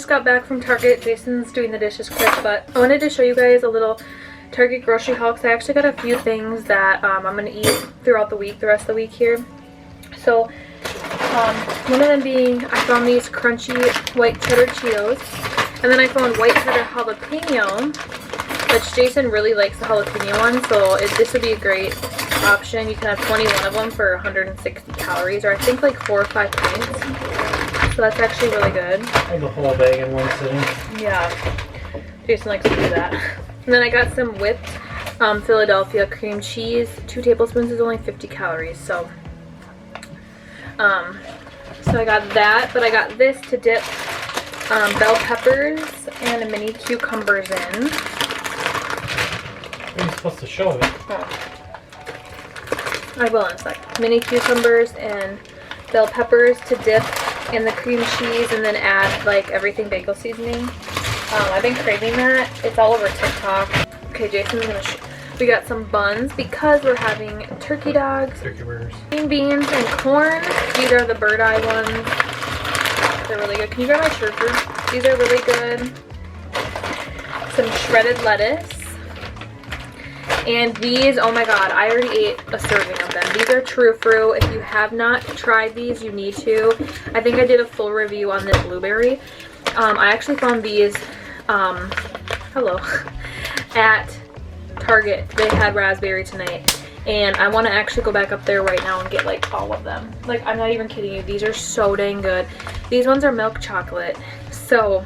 just got back from Target. Jason's doing the dishes quick, but I wanted to show you guys a little Target grocery haul because I actually got a few things that I'm going to eat throughout the week, the rest of the week here. So, one of them being, I found these crunchy white cheddar Cheetos, and then I found white cheddar jalapeno, which Jason really likes the jalapeno one, so this would be a great option. You can have 21 of them for 160 calories, or I think like 4 or 5 pints. So that's actually really good. Like the whole bag in one sitting. Yeah, Jason likes to do that. And then I got some whipped Philadelphia cream cheese. 2 tablespoons is only 50 calories, so I got that, but I got this to dip bell peppers and mini cucumbers in. You're supposed to show it. Oh. I will in a sec. Mini cucumbers and bell peppers to dip in the cream cheese and then add like everything bagel seasoning. I've been craving that. It's all over TikTok. Okay, Jason's gonna we got some buns because we're having turkey dogs, Turkey burgers, green beans, and corn. These are the bird eye ones. They're really good. Can you grab my shirt for? These are really good. Some shredded lettuce. And these, oh my god, I already ate a serving of them. These are true fruit. If you have not tried these, you need to. I think I did a full review on this blueberry. I actually found these, at Target. They had raspberry tonight. And I want to actually go back up there right now and get like all of them. Like, I'm not even kidding you. These are so dang good. These ones are milk chocolate. So,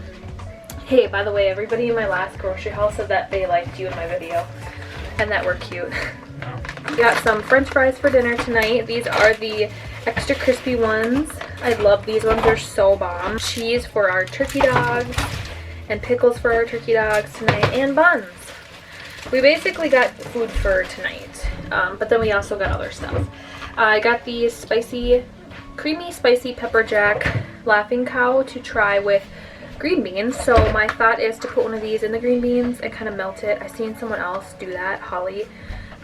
hey, by the way, everybody in my last grocery haul said that they liked you in my video. And that we're cute. We got some french fries for dinner tonight. These are the extra crispy ones. I love these ones. They're so bomb. Cheese for our turkey dogs. And pickles for our turkey dogs tonight. And buns. We basically got food for tonight. But then we also got other stuff. I got these creamy spicy pepper jack Laughing Cow to try with green beans. So my thought is to put one of these in the green beans and kind of melt it. I've seen someone else do that. Holly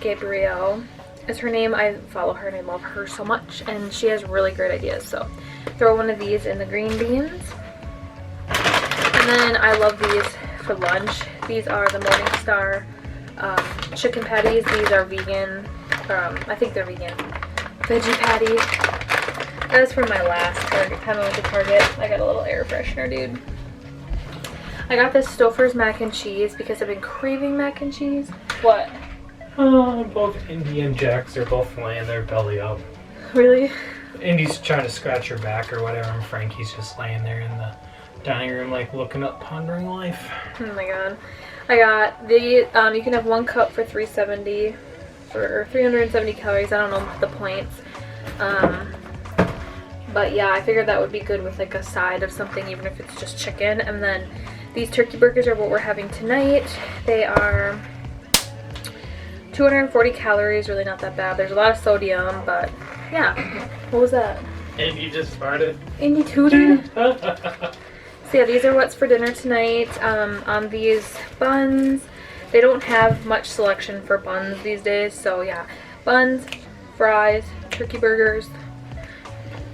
Gabrielle is her name. I follow her and I love her so much, and she has really great ideas. So throw one of these in the green beans. And then I love these for lunch. These are the Morningstar chicken patties. These are vegan. I think they're vegan. Veggie patty. That was from my last Target time I went to Target. I got a little air freshener, dude. I got this Stouffer's mac and cheese because I've been craving mac and cheese. What? Both Indy and Jax are both laying their belly up. Really? Indy's trying to scratch her back or whatever, and Frankie's just laying there in the dining room like looking up, pondering life. Oh my god. I got the, you can have 1 cup for $3.70 for 370 calories. I don't know the points. But yeah, I figured that would be good with like a side of something, even if it's just chicken. And then these turkey burgers are what we're having tonight. They are 240 calories, really not that bad. There's a lot of sodium, but yeah. What was that? Indy just farted. Indy tooted. So yeah, these are what's for dinner tonight. On these buns, they don't have much selection for buns these days. So yeah, buns, fries, turkey burgers.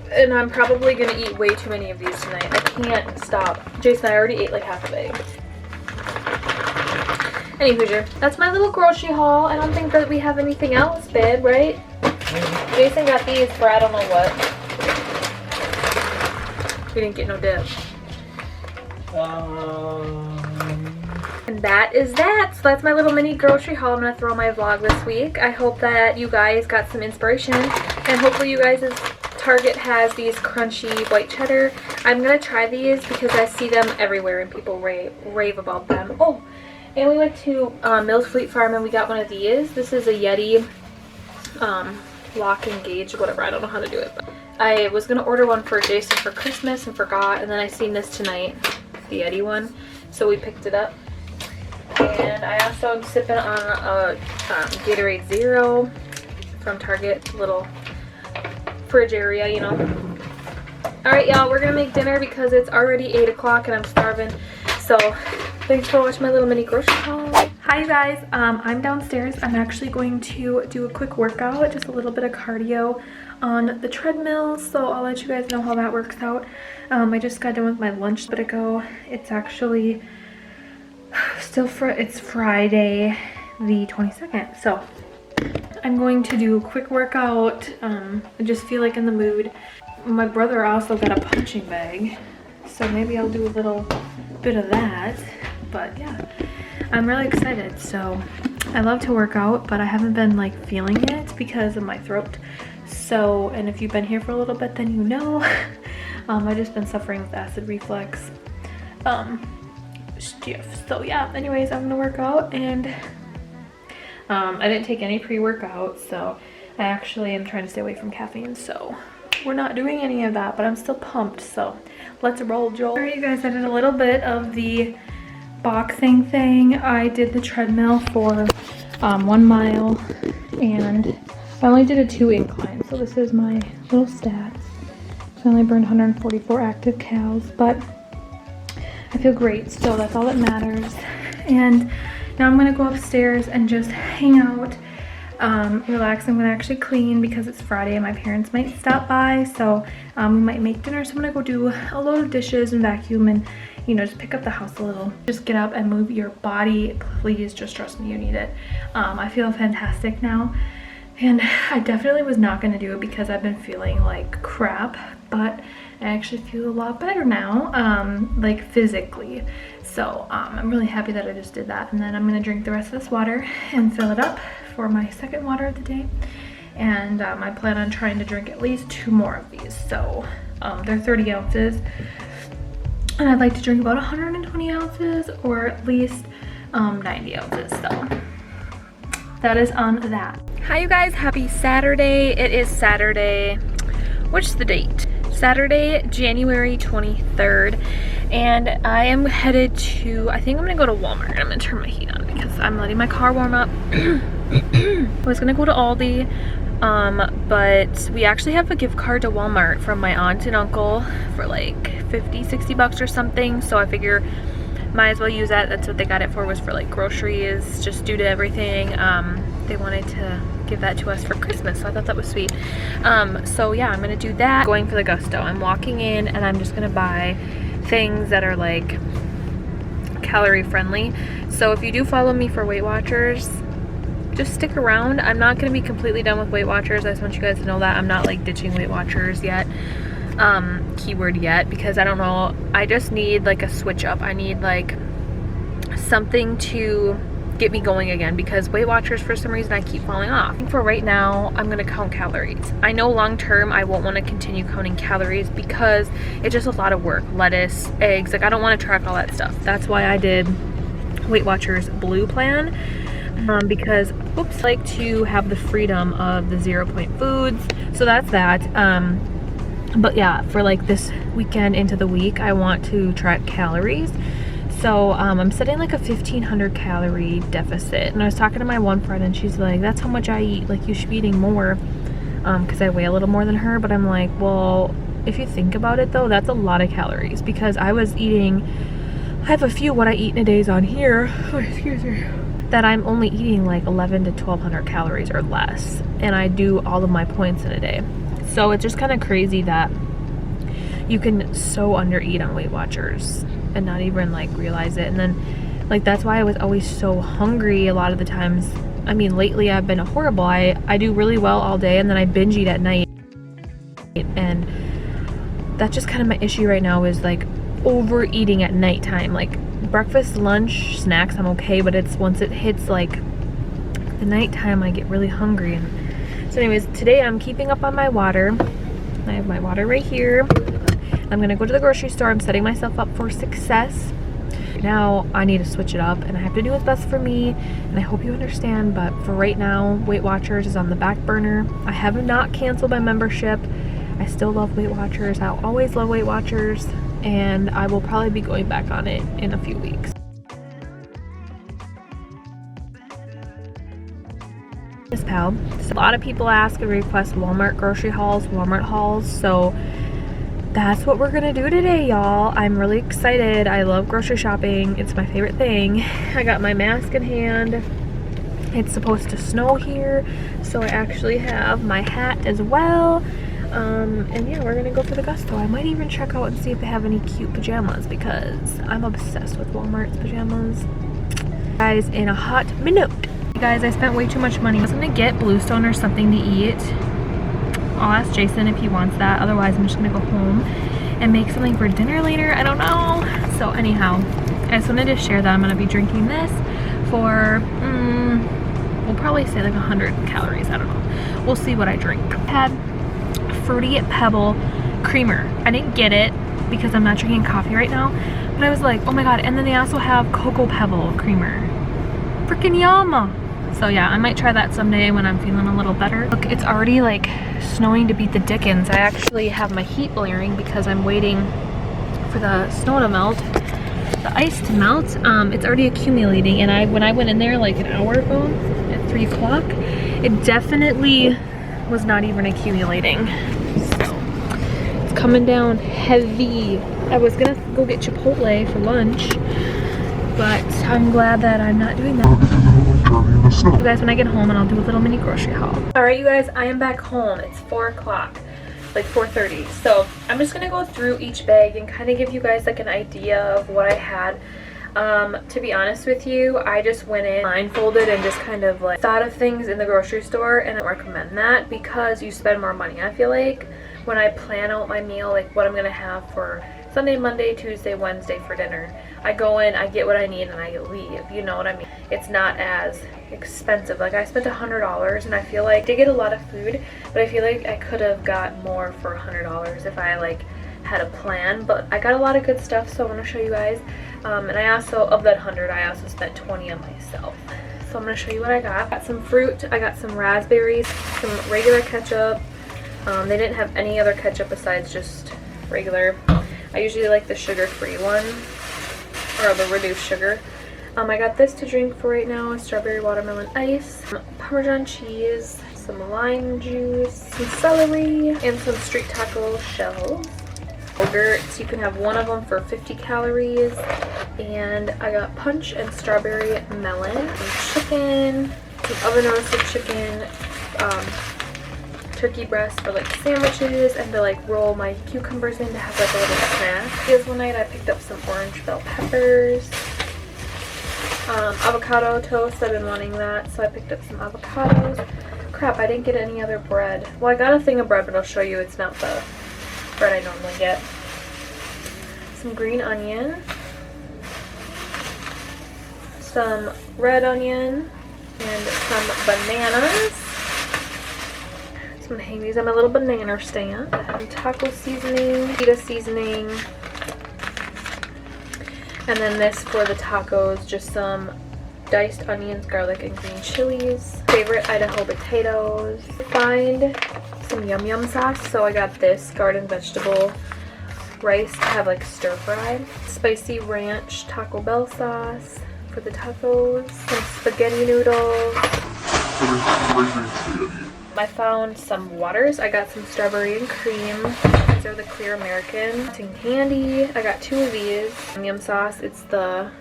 And I'm probably going to eat way too many of these tonight. I can't stop. Jason, I already ate like half a bag. Anywho, that's my little grocery haul. I don't think that we have anything else, babe, right? Jason got these for I don't know what. We didn't get no dip. And that is that. So that's my little mini grocery haul. I'm going to throw my vlog this week. I hope that you guys got some inspiration. And hopefully you guys' Target has these crunchy white cheddar. I'm going to try these because I see them everywhere and people rave about them. Oh, and we went to Mills Fleet Farm and we got one of these. This is a Yeti lock and gauge, whatever. I don't know how to do it. But I was going to order one for Jason for Christmas and forgot. And then I seen this tonight, the Yeti one. So we picked it up. And I also am sipping on a Gatorade Zero from Target, little fridge area, you know. Alright, y'all, we're gonna make dinner because it's already 8 o'clock and I'm starving. So, thanks for watching my little mini grocery haul. Hi you guys, I'm downstairs. I'm actually going to do a quick workout, just a little bit of cardio on the treadmill, so I'll let you guys know how that works out. I just got done with my lunch a bit ago. It's actually it's Friday the 22nd, so I'm going to do a quick workout. I just feel like in the mood. My brother also got a punching bag, so maybe I'll do a little bit of that, but yeah. I'm really excited. So I love to work out, but I haven't been like feeling it because of my throat. So, and if you've been here for a little bit, then you know. I've just been suffering with acid reflux stuff. So yeah, anyways, I'm gonna work out, and I didn't take any pre-workout, so I actually am trying to stay away from caffeine, so we're not doing any of that, but I'm still pumped, so let's roll, Joel. All right, you guys, I did a little bit of the boxing thing. I did the treadmill for 1 mile, and I only did a 2 incline, so this is my little stats. So I only burned 144 active calories, but I feel great, so that's all that matters. And now I'm gonna go upstairs and just hang out, relax. I'm gonna actually clean because it's Friday and my parents might stop by, so we might make dinner. So I'm gonna go do a load of dishes and vacuum and, you know, just pick up the house a little. Just get up and move your body, please. Just trust me, you need it. I feel fantastic now, and I definitely was not gonna do it because I've been feeling like crap, but I actually feel a lot better now, like physically. So I'm really happy that I just did that. And then I'm gonna drink the rest of this water and fill it up for my second water of the day. And I plan on trying to drink at least 2 more of these. So they're 30 ounces. And I'd like to drink about 120 ounces or at least 90 ounces. So that is on that. Hi you guys, happy Saturday. It is Saturday, what's the date? Saturday, January 23rd. And I am headed to, I think I'm gonna go to Walmart. I'm gonna turn my heat on because I'm letting my car warm up. I was gonna go to Aldi, but we actually have a gift card to Walmart from my aunt and uncle for like 50-60 bucks or something, so I figure might as well use that. That's what they got it for, was for like groceries, just due to everything. They wanted to give that to us for Christmas, so I thought that was sweet. So yeah, I'm gonna do that. Going for the gusto. I'm walking in and I'm just gonna buy things that are like calorie friendly. So if you do follow me for Weight Watchers, just stick around. I'm not gonna be completely done with Weight Watchers. I just want you guys to know that I'm not like ditching Weight Watchers yet. Keyword yet, because I don't know, I just need like a switch up. I need like something to get me going again, because Weight Watchers, for some reason, I keep falling off. For right now, I'm gonna count calories. I know long term I won't want to continue counting calories because it's just a lot of work. Lettuce, eggs, like I don't want to track all that stuff. That's why I did Weight Watchers Blue plan, because I like to have the freedom of the 0 point foods. So that's that. But yeah, for like this weekend into the week, I want to track calories. So I'm setting like a 1,500 calorie deficit. And I was talking to my one friend and she's like, that's how much I eat. Like you should be eating more, because I weigh a little more than her. But I'm like, well, if you think about it though, that's a lot of calories, because I was eating, I have a few what I eat in a day's on here. Oh, excuse me. That I'm only eating like 1,100 to 1,200 calories or less. And I do all of my points in a day. So it's just kind of crazy that you can so undereat on Weight Watchers and not even like realize it. And then like that's why I was always so hungry a lot of the times. I mean, lately I've been horrible. I do really well all day and then I binge eat at night, and that's just kind of my issue right now, is like overeating at nighttime. Like breakfast, lunch, snacks I'm okay, but it's once it hits like the nighttime I get really hungry. And so anyways, today I'm keeping up on my water. I have my water right here. I'm gonna go to the grocery store. I'm setting myself up for success. Now I need to switch it up and I have to do what's best for me, and I hope you understand, but for right now, Weight Watchers is on the back burner. I have not canceled my membership. I still love Weight Watchers. I'll always love Weight Watchers, and I will probably be going back on it in a few weeks. So a lot of people ask and request Walmart grocery hauls, Walmart hauls, so that's what we're gonna do today, y'all. I'm really excited. I love grocery shopping. It's my favorite thing. I got my mask in hand. It's supposed to snow here, so I actually have my hat as well. And yeah, we're gonna go for the gusto. I might even check out and see if they have any cute pajamas because I'm obsessed with Walmart's pajamas. Guys, in a hot minute. You guys, I spent way too much money. I was gonna get Bluestone or something to eat. I'll ask Jason if he wants that. Otherwise, I'm just gonna go home and make something for dinner later. I don't know. So anyhow, I just wanted to share that I'm gonna be drinking this for, we'll probably say like 100 calories. I don't know. We'll see what I drink. I had fruity Pebble creamer. I didn't get it because I'm not drinking coffee right now. But I was like, oh my god. And then they also have Cocoa Pebble creamer. Freaking yum. So yeah, I might try that someday when I'm feeling a little better. Look, it's already like snowing to beat the dickens. I actually have my heat blaring because I'm waiting for the snow to melt, the ice to melt. It's already accumulating, and when I went in there like an hour ago at 3 o'clock, it definitely was not even accumulating. So it's coming down heavy. I was gonna go get Chipotle for lunch, but I'm glad that I'm not doing that. You guys, when I get home, and I'll do a little mini grocery haul. Alright you guys, I am back home. It's 4 o'clock, like 4:30. So I'm just gonna go through each bag and kind of give you guys like an idea of what I had. To be honest with you, I just went in blindfolded and just kind of like thought of things in the grocery store, and I don't recommend that because you spend more money. I feel like when I plan out my meal, like what I'm gonna have for Sunday, Monday, Tuesday, Wednesday for dinner, I go in, I get what I need, and I leave. You know what I mean? It's not as expensive. Like I spent $100, and I feel like I did get a lot of food, but I feel like I could have got more for $100 if I like had a plan. But I got a lot of good stuff, so I want to show you guys. And I also, of that 100, I also spent 20 on myself. So I'm going to show you what I got. I got some fruit. I got some raspberries, some regular ketchup. They didn't have any other ketchup besides just regular. I usually like the sugar-free one, or the reduced sugar. I got this to drink for right now, strawberry watermelon ice, some Parmesan cheese, some lime juice, some celery, and some street taco shells. Yogurts, you can have one of them for 50 calories. And I got punch and strawberry melon, some chicken, some oven roasted chicken, turkey breast for like sandwiches, and to like roll my cucumbers in to have like a little snack. This one night I picked up some orange bell peppers, avocado toast. I've been wanting that, so I picked up some avocados. Crap, I didn't get any other bread. Well, I got a thing of bread, but I'll show you it's not the bread I normally get. Some green onion, some red onion, and some bananas. I'm gonna hang these on my little banana stand. Some taco seasoning, pita seasoning, and then this for the tacos, just some diced onions, garlic, and green chilies. Favorite Idaho potatoes. Find some yum yum sauce, so I got this garden vegetable rice to have like stir fried. Spicy ranch Taco Bell sauce for the tacos. Some spaghetti noodles. I found some waters. I got some strawberry and cream. These are the Clear American. Some candy. I got 2 of these. Yum yum sauce. It's the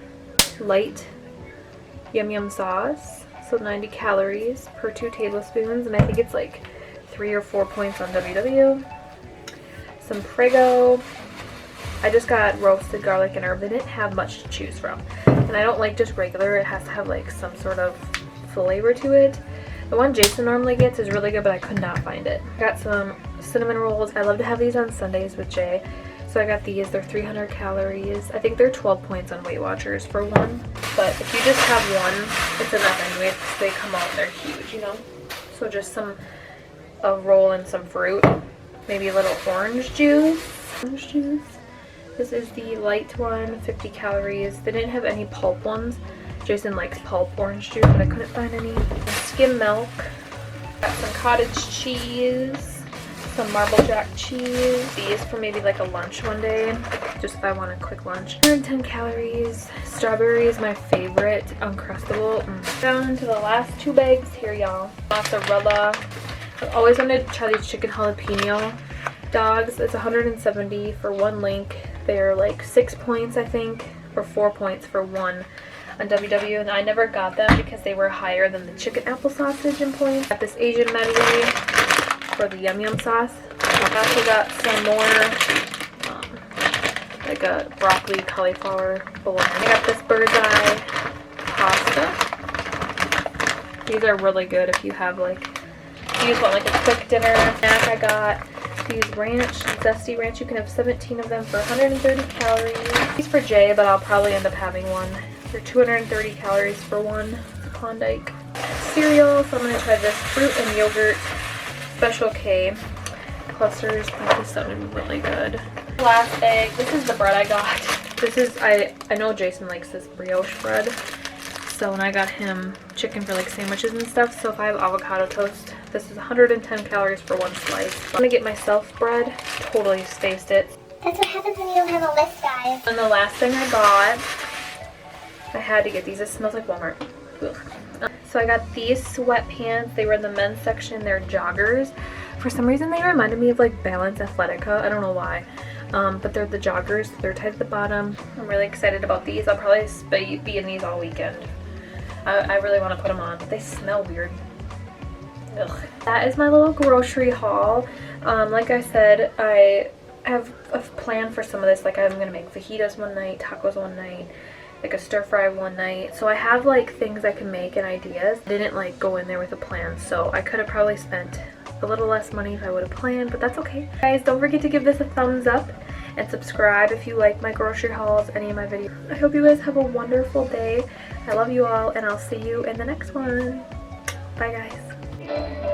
light yum yum sauce. So 90 calories per 2 tablespoons. And I think it's like 3 or 4 points on WW. Some Prego. I just got roasted garlic and herb. They didn't have much to choose from. And I don't like just regular. It has to have like some sort of flavor to it. The one Jason normally gets is really good, but I could not find it. I got some cinnamon rolls. I love to have these on Sundays with Jay. So I got these. They're 300 calories. I think they're 12 points on Weight Watchers for one. But if you just have one, it's enough anyway because they come out and they're huge, you know? So just a roll and some fruit. Maybe a little orange juice. This is the light one, 50 calories. They didn't have any pulp ones. Jason likes pulp orange juice, but I couldn't find any. Skim milk. Got some cottage cheese, some Marble Jack cheese. These for maybe like a lunch one day, just if I want a quick lunch. 110 calories. Strawberry is my favorite, Uncrustable. Down to the last 2 bags here, y'all. Mozzarella. I've always wanted to try these chicken jalapeno. dogs. It's 170 for one link. They're like 6 points, I think, or 4 points for one on WW, and I never got them because they were higher than the chicken apple sausage in points. Got this Asian medley for the yum yum sauce. I also got some more like a broccoli cauliflower bologna. I got this bird's eye pasta. These are really good if you have like, if you just want like a quick dinner snack. I got these zesty ranch. You can have 17 of them for 130 calories. These for Jay, but I'll probably end up having one. They're 230 calories for one. It's a Klondike cereal. So I'm going to try this fruit and yogurt Special K clusters. I think this sounded really good. Last egg. This is the bread I got. This is, I know Jason likes this brioche bread. So when I got him chicken for like sandwiches and stuff, so if I have avocado toast, this is 110 calories for one slice. I'm gonna get myself bread. Totally spaced it. That's what happens when you don't have a list, guys. And the last thing I got, I had to get these. It smells like Walmart. Ugh. So I got these sweatpants. They were in the men's section. They're joggers. For some reason they reminded me of like Balance Athletica. I don't know why. But they're the joggers. They're tight at the bottom. I'm really excited about these. I'll probably be in these all weekend. I really want to put them on. They smell weird. Ugh. That is my little grocery haul. Like I said, I have a plan for some of this. Like I'm going to make fajitas one night, tacos one night, like a stir fry one night. So I have like things I can make and ideas. I didn't like go in there with a plan. So I could have probably spent a little less money if I would have planned, but that's okay. Guys, don't forget to give this a thumbs up and subscribe if you like my grocery hauls, any of my videos. I hope you guys have a wonderful day. I love you all, and I'll see you in the next one. Bye, guys.